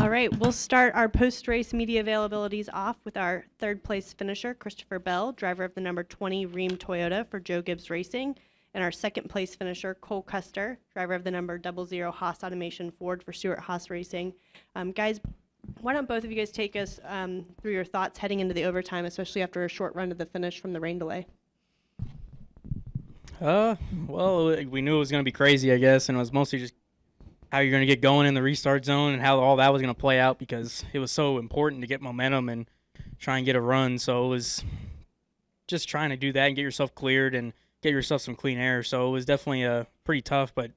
All right, we'll start our post-race media availabilities off with our third-place finisher, Christopher Bell, driver of the number 20 Rheem Toyota for Joe Gibbs Racing, and our second-place finisher, Cole Custer, driver of the number 00 Haas Automation Ford for Stuart Haas Racing. Guys, why don't both of you guys take us through your thoughts heading into the overtime, especially after a short run to the finish from the rain delay? Well, we knew it was going to be crazy, I guess, and it was mostly just how you're going to get going in the restart zone and how all that was going to play out because it was so important to get momentum and try and get a run. So it was just trying to do that and get yourself cleared and get yourself some clean air. So it was definitely pretty tough, but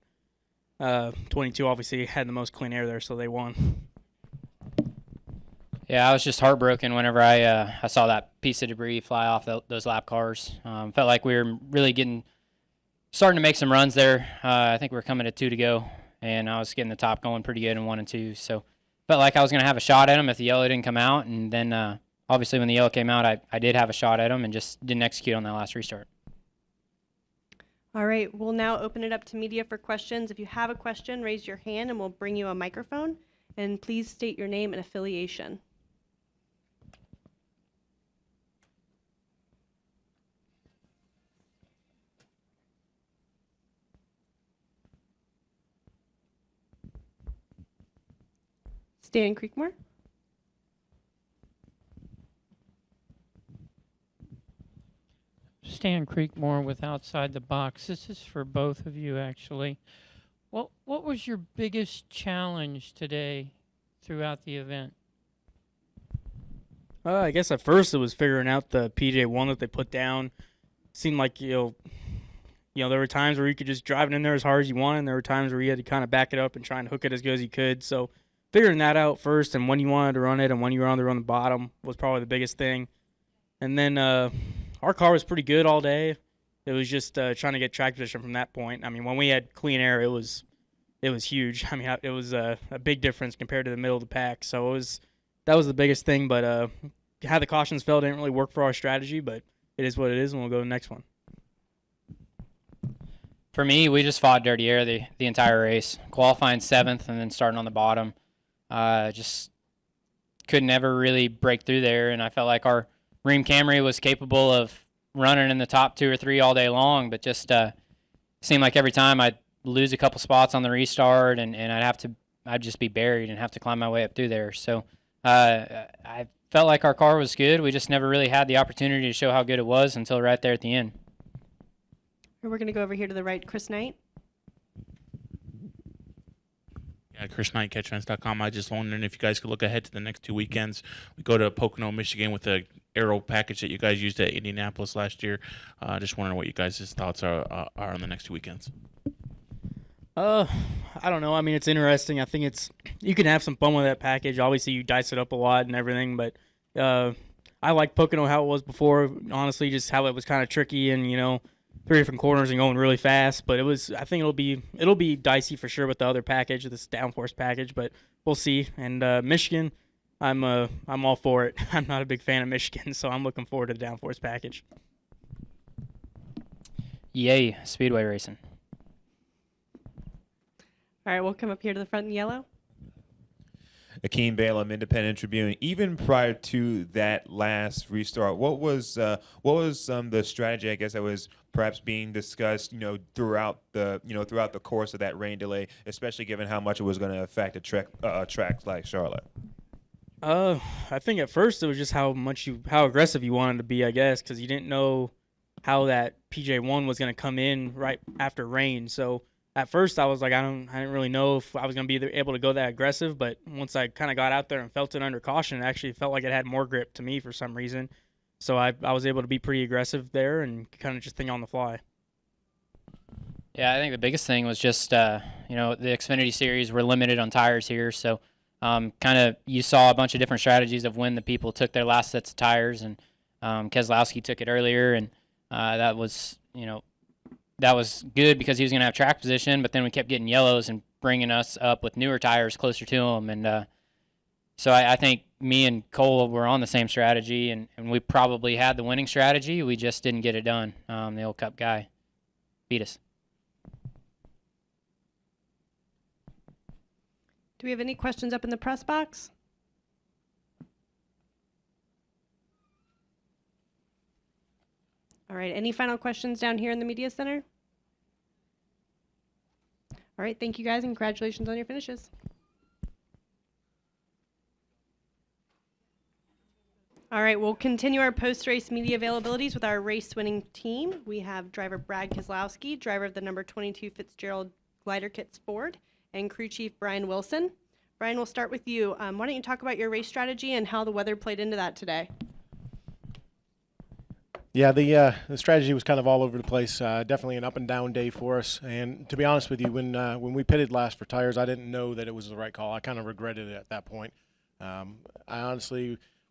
22 obviously had the most clean air there, so they won. Yeah, I was just heartbroken whenever I saw that piece of debris fly off those lap cars. Felt like we were really starting to make some runs there. I think we were coming to 2 to go, and I was getting the top going pretty good in 1 and 2. So felt like I was going to have a shot at him if the yellow didn't come out. And then obviously when the yellow came out, I did have a shot at him and just didn't execute on that last restart. All right, we'll now open it up to media for questions. If you have a question, raise your hand and we'll bring you a microphone. And please state your name and affiliation. Stan Creekmore. Stan Creekmore with Outside the Box. This is for both of you, actually. What was your biggest challenge today throughout the event? I guess at first it was figuring out the PJ1 that they put down. Seemed like, there were times where you could just drive it in there as hard as you wanted, and there were times where you had to kind of back it up and try and hook it as good as you could. So figuring that out first and when you wanted to run it and when you wanted to run the bottom was probably the biggest thing. And then our car was pretty good all day. It was just trying to get track position from that point. I mean, when we had clean air, it was huge. I mean, it was a big difference compared to the middle of the pack. So that was the biggest thing. But how the cautions fell didn't really work for our strategy, but it is what it is, and we'll go to the next one. For me, we just fought dirty air the entire race, qualifying 7th and then starting on the bottom. Just couldn't ever really break through there, and I felt like our Rheem Camry was capable of running in the top 2 or 3 all day long, but just seemed like every time I'd lose a couple spots on the restart, and I'd just be buried and have to climb my way up through there. So I felt like our car was good. We just never really had the opportunity to show how good it was until right there at the end. We're going to go over here to the right, Chris Knight. Yeah, Chris Knight, catchfence.com. I just wondering if you guys could look ahead to the next 2 weekends. We go to Pocono, Michigan with the aero package that you guys used at Indianapolis last year. Just wondering what you guys' thoughts are on the next 2 weekends. I don't know. I mean, it's interesting. I think you can have some fun with that package. Obviously, you dice it up a lot and everything, but I like Pocono how it was before. Honestly, just how it was kind of tricky and 3 different corners and going really fast. But I think it'll be dicey for sure with the other package, this downforce package. But we'll see. And Michigan, I'm all for it. I'm not a big fan of Michigan, so I'm looking forward to the downforce package. Yay, speedway racing. All right, we'll come up here to the front in yellow. Akeem Balaam, Independent Tribune. Even prior to that last restart, what was the strategy, I guess, that was perhaps being discussed, throughout the course of that rain delay, especially given how much it was going to affect a track like Charlotte? I think at first it was just how aggressive you wanted to be, I guess, because you didn't know how that PJ1 was going to come in right after rain. So at first I was like, I didn't really know if I was going to be able to go that aggressive, but once I kind of got out there and felt it under caution, it actually felt like it had more grip to me for some reason. So I was able to be pretty aggressive there and kind of just think on the fly. Yeah, I think the biggest thing was just, the Xfinity Series, we're limited on tires here, so kind of you saw a bunch of different strategies of when the people took their last sets of tires, and Keselowski took it earlier, and that was good because he was going to have track position, but then we kept getting yellows and bringing us up with newer tires closer to him. And so I think me and Cole were on the same strategy, and we probably had the winning strategy. We just didn't get it done. The old Cup guy beat us. Do we have any questions up in the press box? All right, any final questions down here in the media center? All right, thank you guys, and congratulations on your finishes. All right, we'll continue our post-race media availabilities with our race-winning team. We have driver Brad Keselowski, driver of the number 22 Fitzgerald glider kits Ford, and crew chief Brian Wilson. Brian, we'll start with you. Why don't you talk about your race strategy and how the weather played into that today? Yeah, the strategy was kind of all over the place. Definitely an up and down day for us. And to be honest with you, when we pitted last for tires, I didn't know that it was the right call. I kind of regretted it at that point.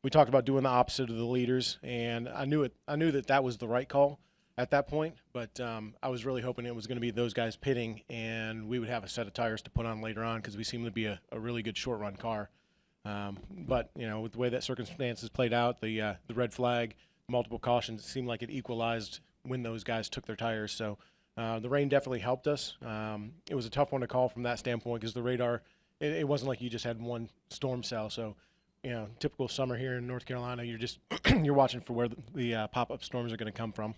We talked about doing the opposite of the leaders, and I knew that was the right call at that point. But I was really hoping it was going to be those guys pitting, and we would have a set of tires to put on later on because we seem to be a really good short run car. But with the way that circumstances played out, the red flag, multiple cautions, it seemed like it equalized when those guys took their tires. So the rain definitely helped us. It was a tough one to call from that standpoint because the radar, it wasn't like you just had one storm cell. So typical summer here in North Carolina, you're just you're watching for where the pop-up storms are going to come from.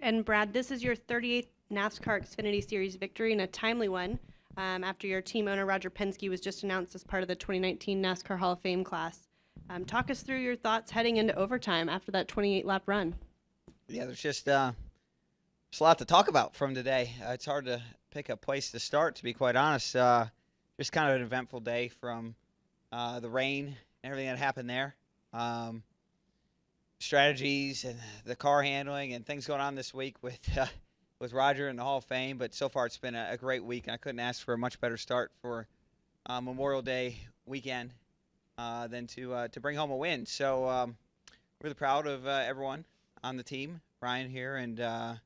And Brad, this is your 38th NASCAR Xfinity Series victory and a timely one after your team owner Roger Penske was just announced as part of the 2019 NASCAR Hall of Fame class. Talk us through your thoughts heading into overtime after that 28-lap run. Yeah, there's just a lot to talk about from today. It's hard to pick a place to start, to be quite honest. Just kind of an eventful day from the rain and everything that happened there. Strategies and the car handling and things going on this week with Roger and the Hall of Fame. But so far it's been a great week, and I couldn't ask for a much better start for Memorial Day weekend than to bring home a win. So really proud of everyone on the team, Brian here, and the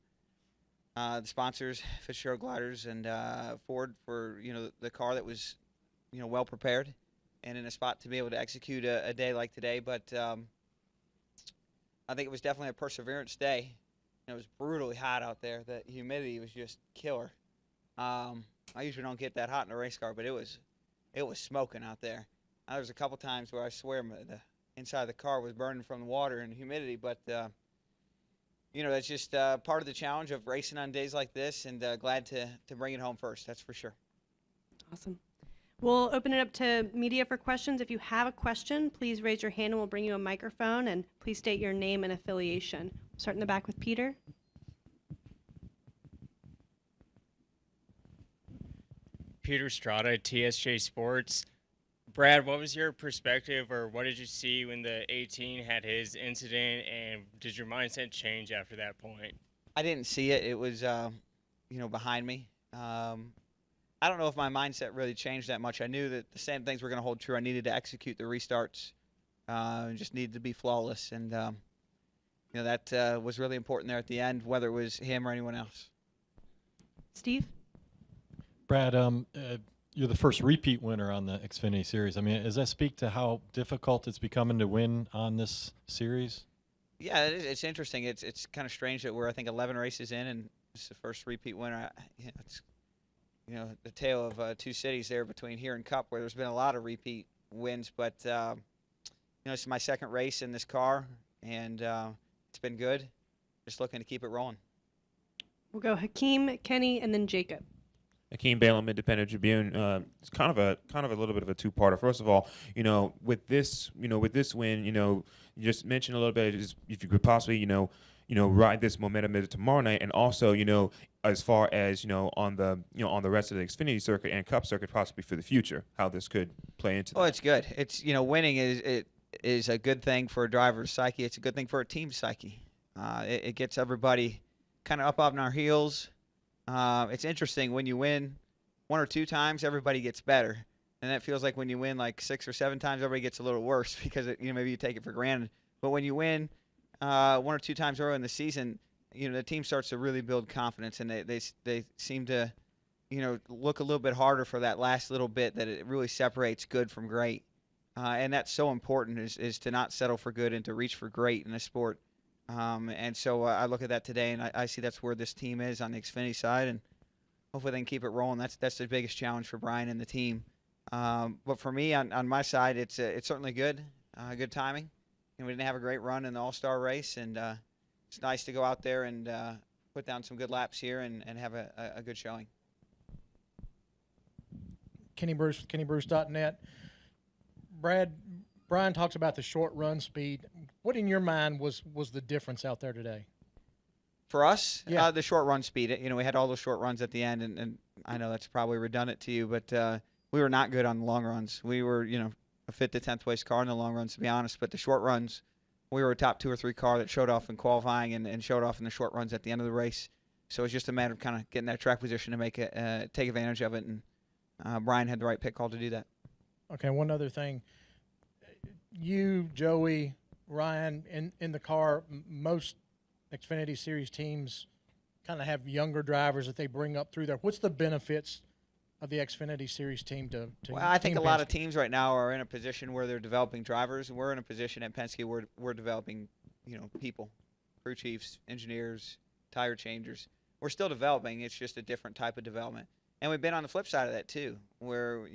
sponsors, Fitzgerald Gliders and Ford, for the car that was well prepared and in a spot to be able to execute a day like today. But I think it was definitely a perseverance day. It was brutally hot out there. The humidity was just killer. I usually don't get that hot in a race car, but it was smoking out there. There was a couple times where I swear the inside of the car was burning from the water and humidity, but that's just part of the challenge of racing on days like this, and glad to bring it home first, that's for sure. Awesome. We'll open it up to media for questions. If you have a question, please raise your hand and we'll bring you a microphone, and please state your name and affiliation. Start in the back with Peter. Peter Strada, TSJ Sports. Brad, what was your perspective, or what did you see when the 18 had his incident, and did your mindset change after that point? I didn't see it. It was, behind me. I don't know if my mindset really changed that much. I knew that the same things were going to hold true. I needed to execute the restarts, just needed to be flawless, and that was really important there at the end, whether it was him or anyone else. Steve? Brad, you're the first repeat winner on the Xfinity Series. I mean, does that speak to how difficult it's becoming to win on this series? Yeah, it's interesting. It's kind of strange that we're, I think, 11 races in, and it's the first repeat winner. It's the tale of two cities there between here and Cup, where there's been a lot of repeat wins. But it's my second race in this car, and it's been good. Just looking to keep it rolling. We'll go Hakeem, Kenny, and then Jacob. Akeem Balaam, Independent Tribune. It's kind of a little bit of a two-parter. First of all, with this win, you just mentioned a little bit, just if you could possibly, ride this momentum into tomorrow night, and also, as far as on the rest of the Xfinity circuit and Cup circuit, possibly for the future, how this could play into. Oh, it's good. It's winning is a good thing for a driver's psyche. It's a good thing for a team's psyche. It gets everybody kind of up on our heels. It's interesting, when you win one or two times, everybody gets better, and that feels like when you win like 6 or 7 times, everybody gets a little worse because maybe you take it for granted. But when you win 1 or 2 times early in the season, the team starts to really build confidence, and they seem to look a little bit harder for that last little bit, that it really separates good from great, and that's so important, is to not settle for good and to reach for great in a sport. And so I look at that today, and I see that's where this team is on the Xfinity side, and hopefully they can keep it rolling. That's the biggest challenge for Brian and the team. But for me, on my side, it's certainly good, good timing. And we didn't have a great run in the All-Star race, and it's nice to go out there and put down some good laps here and have a good showing. Kenny Bruce, KennyBruce.net. Brian talks about the short run speed. What in your mind was the difference out there today? For us, Yeah. the short run speed. We had all those short runs at the end, and I know that's probably redundant to you, but we were not good on the long runs. We were, a 5th to 10th place car in the long runs, to be honest. But the short runs, we were a top 2 or 3 car that showed off in qualifying and showed off in the short runs at the end of the race. So it's just a matter of kind of getting that track position to make it take advantage of it. And Brian had the right pit call to do that. Okay, one other thing. You, Joey, Ryan, in the car, most Xfinity Series teams kind of have younger drivers that they bring up through there. What's the benefits of the Xfinity Series team to Well, I think Team a lot Penske? of teams right now are in a position where they're developing drivers. We're in a position at Penske where we're developing, people, crew chiefs, engineers, tire changers. We're still developing. It's just a different type of development. And we've been on the flip side of that too, where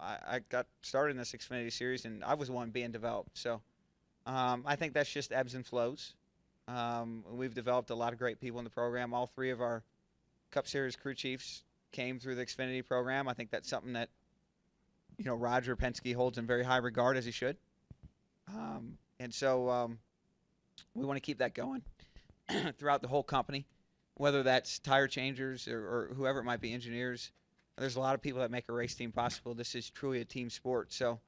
I got started in this Xfinity Series and I was one being developed. So I think that's just ebbs and flows. We've developed a lot of great people in the program. All 3 of our Cup Series crew chiefs came through the Xfinity program. I think that's something that Roger Penske holds in very high regard, as he should. And so we want to keep that going throughout the whole company, whether that's tire changers or whoever it might be, engineers. There's a lot of people that make a race team possible. This is truly a team sport. So,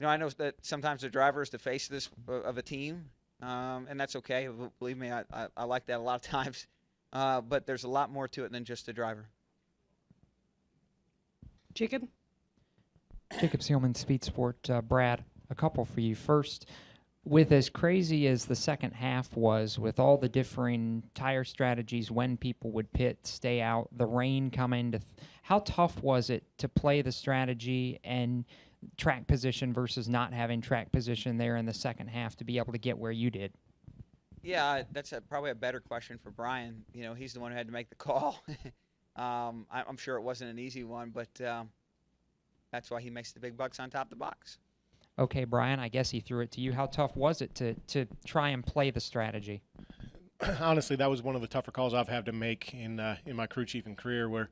I know that sometimes the driver is the face of a team, and that's okay. Believe me, I like that a lot of times. But there's a lot more to it than just the driver. Jacob? Jacob Seelman, Speed Sport. Brad, a couple for you. First, with as crazy as the second half was, with all the differing tire strategies, when people would pit, stay out, the rain coming, how tough was it to play the strategy and track position versus not having track position there in the second half to be able to get where you did? Yeah, that's probably a better question for Brian. He's the one who had to make the call. I'm sure it wasn't an easy one, but that's why he makes the big bucks on top of the box. Okay, Brian, I guess he threw it to you. How tough was it to try and play the strategy? Honestly, that was one of the tougher calls I've had to make in my crew chiefing career, where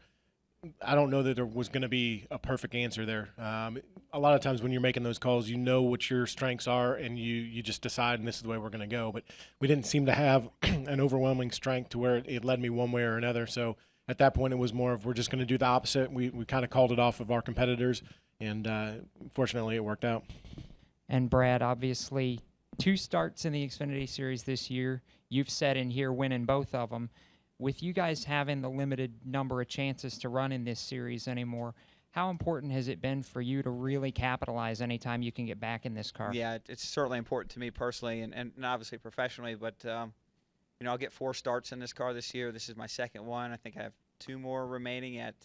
I don't know that there was going to be a perfect answer there. A lot of times when you're making those calls, you know what your strengths are, and you just decide, and this is the way we're going to go. But we didn't seem to have an overwhelming strength to where it led me one way or another. So at that point, it was more of we're just going to do the opposite. We kind of called it off of our competitors, and fortunately it worked out. And Brad, obviously, 2 starts in the Xfinity Series this year. You've said in here winning both of them. With you guys having the limited number of chances to run in this series anymore, how important has it been for you to really capitalize anytime you can get back in this car? Yeah, it's certainly important to me personally and obviously professionally, but I'll get 4 starts in this car this year. This is my second one. I think I have 2 more remaining at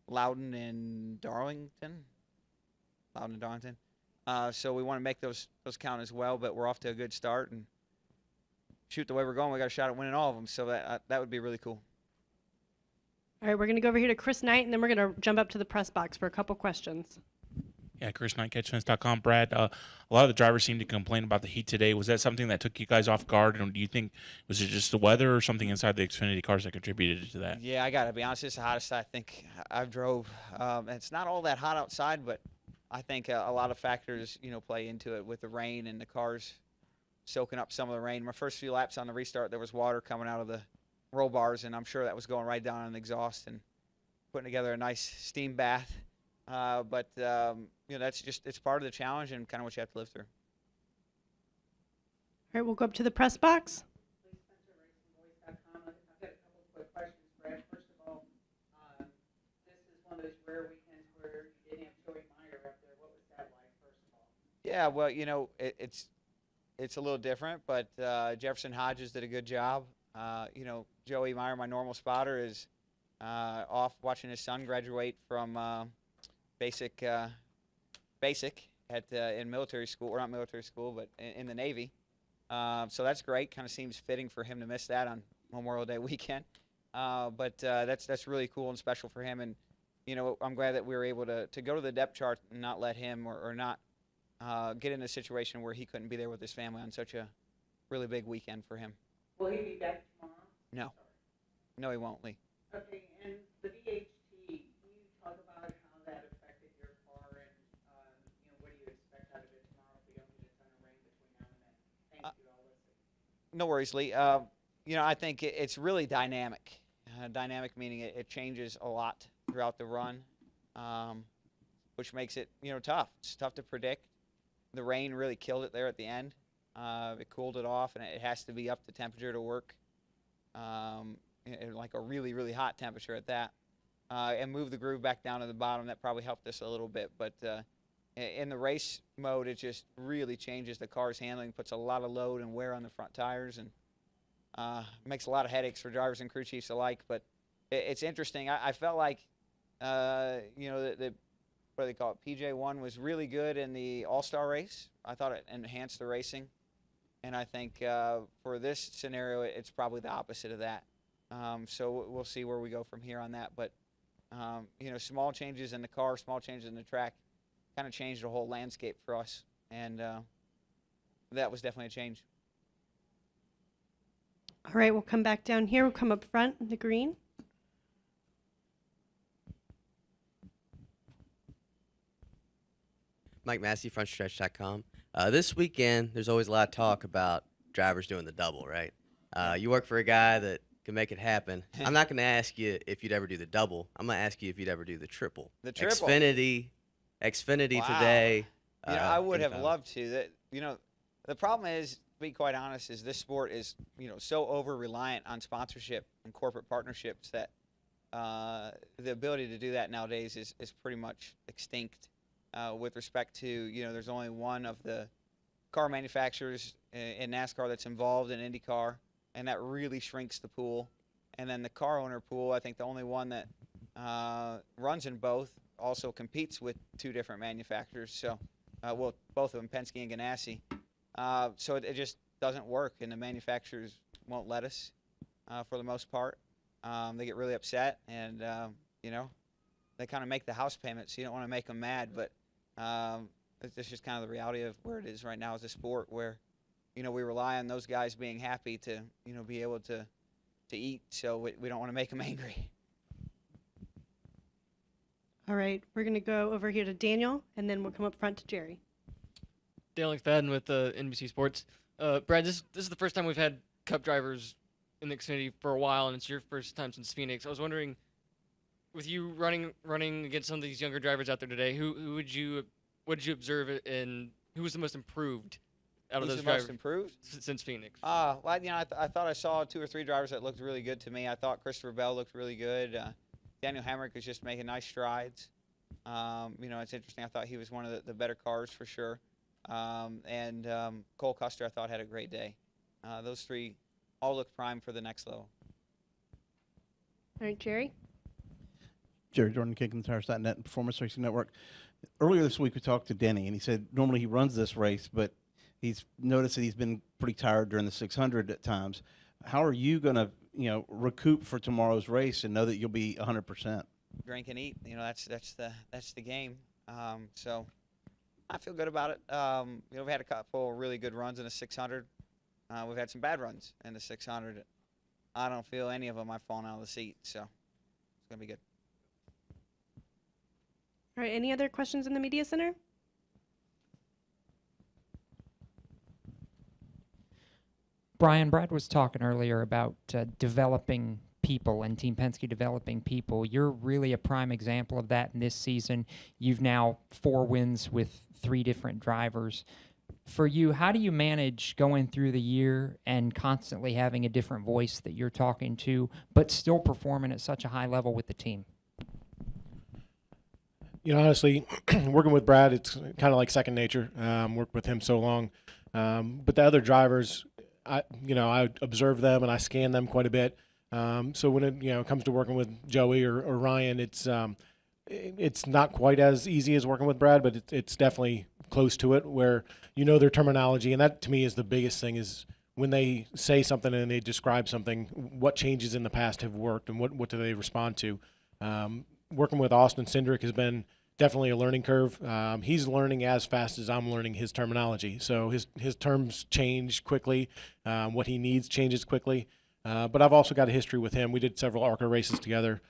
Loudon and Darlington. So we want to make those count as well, but we're off to a good start, and shoot, the way we're going, we got a shot at winning all of them, so that would be really cool. All right, we're going to go over here to Chris Knight, and then we're going to jump up to the press box for a couple questions. Yeah, Chris Knight, CatchFence.com. Brad, a lot of the drivers seem to complain about the heat today. Was that something that took you guys off guard, and do you think, was it just the weather or something inside the Xfinity cars that contributed to that? Yeah, I got to be honest, it's the hottest I think I've drove. It's not all that hot outside, but I think a lot of factors, play into it with the rain and the cars soaking up some of the rain. My first few laps on the restart, there was water coming out of the roll bars, and I'm sure that was going right down on the exhaust and putting together a nice steam bath. But that's it's part of the challenge and kind of what you have to live through. All right, we'll go up to the press box. I've got a couple of quick questions, Brad. First of all, this is one of those rare weekends where you didn't have Joey Meyer up there. What was that like, first of all? Yeah, well, it's a little different, but Jefferson Hodges did a good job. Joey Meyer, my normal spotter, is off watching his son graduate from basic in military school, or not military school, but in the Navy. So that's great. Kind of seems fitting for him to miss that on Memorial Day weekend. But that's really cool and special for him. And I'm glad that we were able to go to the depth chart and not let him or not get in a situation where he couldn't be there with his family on such a really big weekend for him. Will he be back tomorrow? No, he won't, Lee. Okay, and the VHT, can you talk about how that affected your car and, what do you expect out of it tomorrow if we don't get a ton of rain between now and then? Thank you, I'll listen. No worries, Lee. I think it's really dynamic. Dynamic meaning it changes a lot throughout the run, which makes it, tough. It's tough to predict. The rain really killed it there at the end. It cooled it off, and it has to be up to temperature to work, like a really, really hot temperature at that, and move the groove back down to the bottom. That probably helped us a little bit. But in the race mode, it just really changes the car's handling, puts a lot of load and wear on the front tires, and makes a lot of headaches for drivers and crew chiefs alike. But it's interesting. I felt like, the what do they call it? PJ1 was really good in the All-Star race. I thought it enhanced the racing. And I think for this scenario, it's probably the opposite of that. So we'll see where we go from here on that. But, small changes in the car, small changes in the track kind of changed the whole landscape for us. And that was definitely a change. All right, we'll come back down here. We'll come up front in the green. Mike Massey, frontstretch.com. This weekend, there's always a lot of talk about drivers doing the double, right? You work for a guy that can make it happen. I'm not going to ask you if you'd ever do the double. I'm going to ask you if you'd ever do the triple. The triple? Xfinity Wow. today. I would have loved to. The problem is, to be quite honest, is this sport is, so over-reliant on sponsorship and corporate partnerships that the ability to do that nowadays is pretty much extinct. With respect to, there's only one of the car manufacturers in NASCAR that's involved in IndyCar, and that really shrinks the pool. And then the car owner pool, I think the only one that runs in both also competes with two different manufacturers. So, both of them, Penske and Ganassi. So it just doesn't work, and the manufacturers won't let us for the most part. They get really upset, and, they kind of make the house payment, so you don't want to make them mad, but it's just kind of the reality of where it is right now as a sport where, we rely on those guys being happy to, be able to eat, so we don't want to make them angry. All right, we're going to go over here to Daniel, and then we'll come up front to Jerry. Daniel McFadden with NBC Sports. Brad, this is the first time we've had Cup drivers in the Xfinity for a while, and it's your first time since Phoenix. I was wondering, with you running against some of these younger drivers out there today, what did you observe, and who was the most improved out of those drivers? Most improved since Phoenix? Well, I thought I saw 2 or 3 drivers that looked really good to me. I thought Christopher Bell looked really good. Daniel Hemrick was just making nice strides. It's interesting. I thought he was one of the better cars for sure. And Cole Custer, I thought, had a great day. Those 3 all looked prime for the next level. All right, Jerry. Jerry Jordan, KickInTheTires.net, Performance Racing Network. Earlier this week, we talked to Denny, and he said normally he runs this race, but he's noticed that he's been pretty tired during the 600 at times. How are you going to, recoup for tomorrow's race and know that you'll be 100%? Drink and eat. That's the game. So I feel good about it. We've had a couple of really good runs in the 600. We've had some bad runs in the 600. I don't feel any of them I've fallen out of the seat, so it's going to be good. All right, any other questions in the media center? Brian, Brad was talking earlier about developing people and Team Penske developing people. You're really a prime example of that in this season. You've now 4 wins with 3 different drivers. For you, how do you manage going through the year and constantly having a different voice that you're talking to, but still performing at such a high level with the team? Honestly, working with Brad, it's kind of like second nature. Worked with him so long. But the other drivers, I observe them and I scan them quite a bit. So when it comes to working with Joey or Ryan, it's not quite as easy as working with Brad, but it's definitely close to it where their terminology. And that to me is the biggest thing is when they say something and they describe something, what changes in the past have worked and what do they respond to. Working with Austin Cindric has been definitely a learning curve. He's learning as fast as I'm learning his terminology. So his terms change quickly. What he needs changes quickly. But I've also got a history with him. We did several ARCA races together.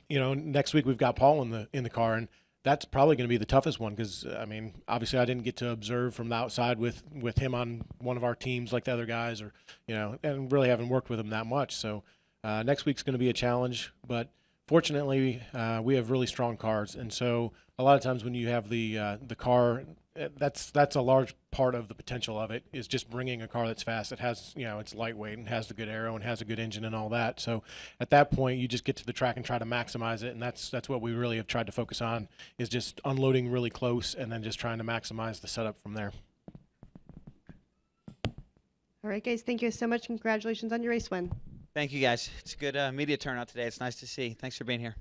Next week we've got Paul in the car, and that's probably going to be the toughest one because, I mean, obviously I didn't get to observe from the outside with him on one of our teams like the other guys, or and really haven't worked with him that much. So next week's going to be a challenge, but fortunately, we have really strong cars, and so a lot of times when you have the car, that's a large part of the potential of it is just bringing a car that's fast. It has, it's lightweight and has the good aero and has a good engine and all that. So at that point, you just get to the track and try to maximize it, and that's what we really have tried to focus on is just unloading really close and then just trying to maximize the setup from there. All right, guys, thank you so much. Congratulations on your race win. Thank you, guys. It's a good media turnout today. It's nice to see. Thanks for being here.